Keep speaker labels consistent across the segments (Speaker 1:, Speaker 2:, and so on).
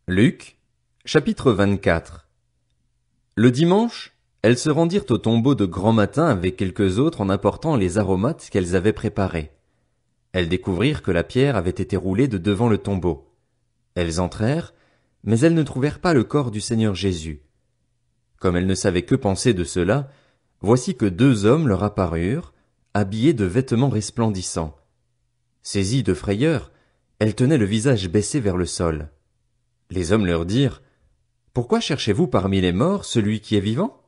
Speaker 1: Luc, chapitre 24. Le dimanche, elles se rendirent au tombeau de grand matin avec quelques autres en apportant les aromates qu'elles avaient préparés. Elles découvrirent que la pierre avait été roulée de devant le tombeau. Elles entrèrent, mais elles ne trouvèrent pas le corps du Seigneur Jésus. Comme elles ne savaient que penser de cela, voici que deux hommes leur apparurent, habillés de vêtements resplendissants. Saisies de frayeur, elles tenaient le visage baissé vers le sol. Les hommes leur dirent: « Pourquoi cherchez-vous parmi les morts celui qui est vivant?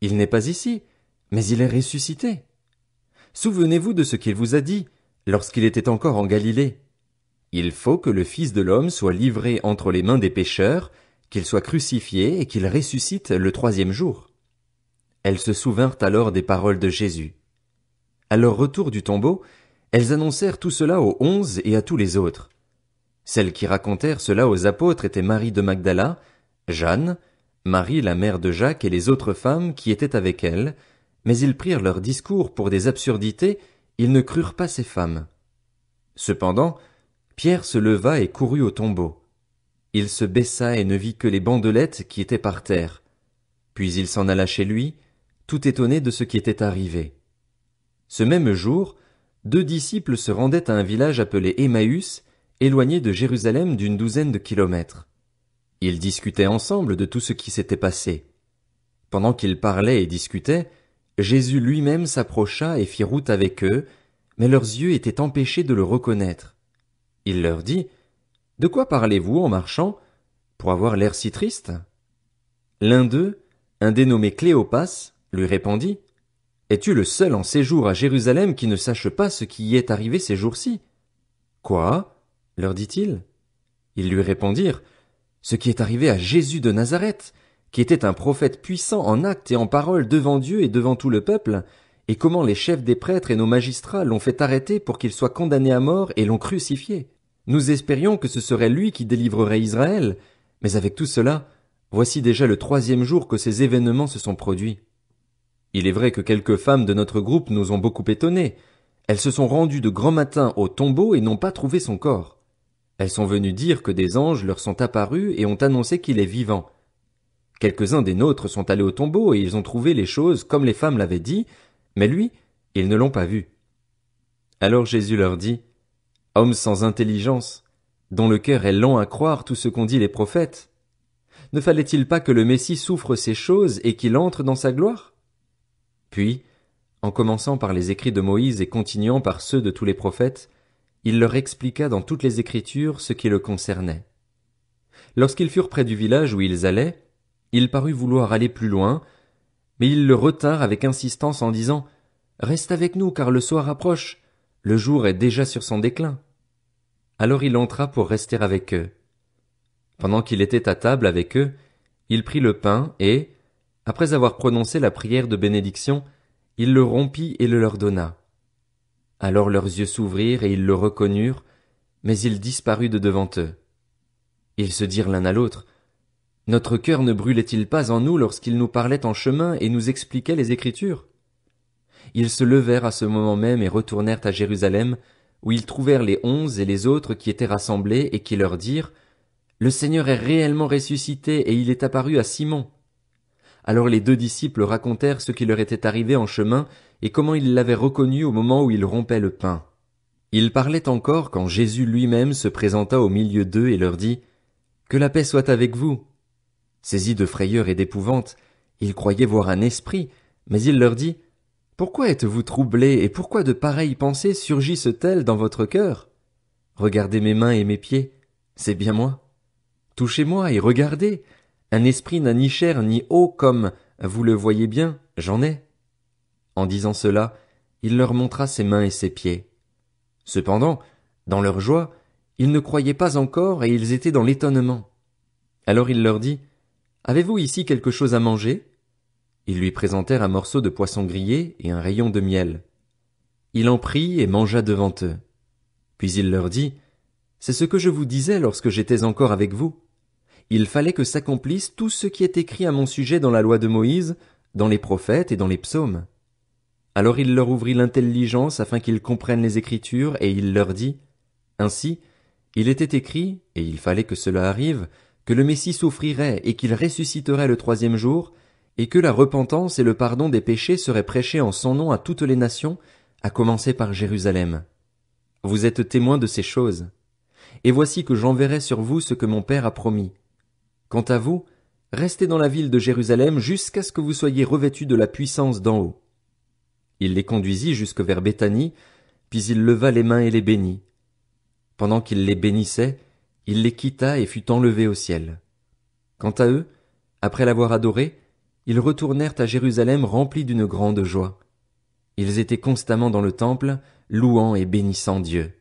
Speaker 1: Il n'est pas ici, mais il est ressuscité. Souvenez-vous de ce qu'il vous a dit, lorsqu'il était encore en Galilée. Il faut que le Fils de l'homme soit livré entre les mains des pécheurs, qu'il soit crucifié et qu'il ressuscite le troisième jour. » Elles se souvinrent alors des paroles de Jésus. À leur retour du tombeau, elles annoncèrent tout cela aux 11 et à tous les autres. Celles qui racontèrent cela aux apôtres étaient Marie de Magdala, Jeanne, Marie la mère de Jacques et les autres femmes qui étaient avec elles, mais ils prirent leur discours pour des absurdités, ils ne crurent pas ces femmes. Cependant, Pierre se leva et courut au tombeau. Il se baissa et ne vit que les bandelettes qui étaient par terre. Puis il s'en alla chez lui, tout étonné de ce qui était arrivé. Ce même jour, 2 disciples se rendaient à un village appelé Emmaüs, éloigné de Jérusalem d'une 12aine de kilomètres. Ils discutaient ensemble de tout ce qui s'était passé. Pendant qu'ils parlaient et discutaient, Jésus lui-même s'approcha et fit route avec eux, mais leurs yeux étaient empêchés de le reconnaître. Il leur dit: « De quoi parlez-vous en marchant, pour avoir l'air si triste? » L'un d'eux, un dénommé Cléopas, lui répondit: « Es-tu le seul en séjour à Jérusalem qui ne sache pas ce qui y est arrivé ces jours-ci? » Quoi? Leur dit-il. Ils lui répondirent: « Ce qui est arrivé à Jésus de Nazareth, qui était un prophète puissant en actes et en paroles devant Dieu et devant tout le peuple, et comment les chefs des prêtres et nos magistrats l'ont fait arrêter pour qu'il soit condamné à mort et l'ont crucifié. Nous espérions que ce serait lui qui délivrerait Israël, mais avec tout cela, voici déjà le 3e jour que ces événements se sont produits. Il est vrai que quelques femmes de notre groupe nous ont beaucoup étonnés. Elles se sont rendues de grand matin au tombeau et n'ont pas trouvé son corps. Elles sont venues dire que des anges leur sont apparus et ont annoncé qu'il est vivant. Quelques-uns des nôtres sont allés au tombeau et ils ont trouvé les choses comme les femmes l'avaient dit, mais lui, ils ne l'ont pas vu. » Alors Jésus leur dit: « Hommes sans intelligence, dont le cœur est lent à croire tout ce qu'ont dit les prophètes, ne fallait-il pas que le Messie souffre ces choses et qu'il entre dans sa gloire? » Puis, en commençant par les écrits de Moïse et continuant par ceux de tous les prophètes, il leur expliqua dans toutes les Écritures ce qui le concernait. Lorsqu'ils furent près du village où ils allaient, il parut vouloir aller plus loin, mais ils le retinrent avec insistance en disant: « Reste avec nous, car le soir approche, le jour est déjà sur son déclin. » Alors il entra pour rester avec eux. Pendant qu'il était à table avec eux, il prit le pain et, après avoir prononcé la prière de bénédiction, il le rompit et le leur donna. Alors leurs yeux s'ouvrirent et ils le reconnurent, mais il disparut de devant eux. Ils se dirent l'un à l'autre: « Notre cœur ne brûlait-il pas en nous lorsqu'il nous parlait en chemin et nous expliquait les Écritures? » Ils se levèrent à ce moment même et retournèrent à Jérusalem, où ils trouvèrent les 11 et les autres qui étaient rassemblés et qui leur dirent: « Le Seigneur est réellement ressuscité et il est apparu à Simon. » Alors les 2 disciples racontèrent ce qui leur était arrivé en chemin et comment ils l'avaient reconnu au moment où il rompait le pain. Ils parlaient encore quand Jésus lui-même se présenta au milieu d'eux et leur dit: « Que la paix soit avec vous. » Saisis de frayeur et d'épouvante, ils croyaient voir un esprit, mais il leur dit: « Pourquoi êtes-vous troublés et pourquoi de pareilles pensées surgissent-elles dans votre cœur? Regardez mes mains et mes pieds, c'est bien moi. Touchez-moi et regardez. Un esprit n'a ni chair ni eau comme, vous le voyez bien, j'en ai. » En disant cela, il leur montra ses mains et ses pieds. Cependant, dans leur joie, ils ne croyaient pas encore et ils étaient dans l'étonnement. Alors il leur dit: « Avez-vous ici quelque chose à manger? » Ils lui présentèrent un morceau de poisson grillé et un rayon de miel. Il en prit et mangea devant eux. Puis il leur dit: « C'est ce que je vous disais lorsque j'étais encore avec vous. Il fallait que s'accomplisse tout ce qui est écrit à mon sujet dans la loi de Moïse, dans les prophètes et dans les psaumes. » Alors il leur ouvrit l'intelligence afin qu'ils comprennent les Écritures, et il leur dit: « Ainsi, il était écrit, et il fallait que cela arrive, que le Messie souffrirait et qu'il ressusciterait le troisième jour, et que la repentance et le pardon des péchés seraient prêchés en son nom à toutes les nations, à commencer par Jérusalem. Vous êtes témoins de ces choses. Et voici que j'enverrai sur vous ce que mon Père a promis. Quant à vous, restez dans la ville de Jérusalem jusqu'à ce que vous soyez revêtus de la puissance d'en haut. Il les conduisit jusque vers Béthanie, puis il leva les mains et les bénit. Pendant qu'il les bénissait, il les quitta et fut enlevé au ciel. Quant à eux, après l'avoir adoré, ils retournèrent à Jérusalem remplis d'une grande joie. Ils étaient constamment dans le temple, louant et bénissant Dieu.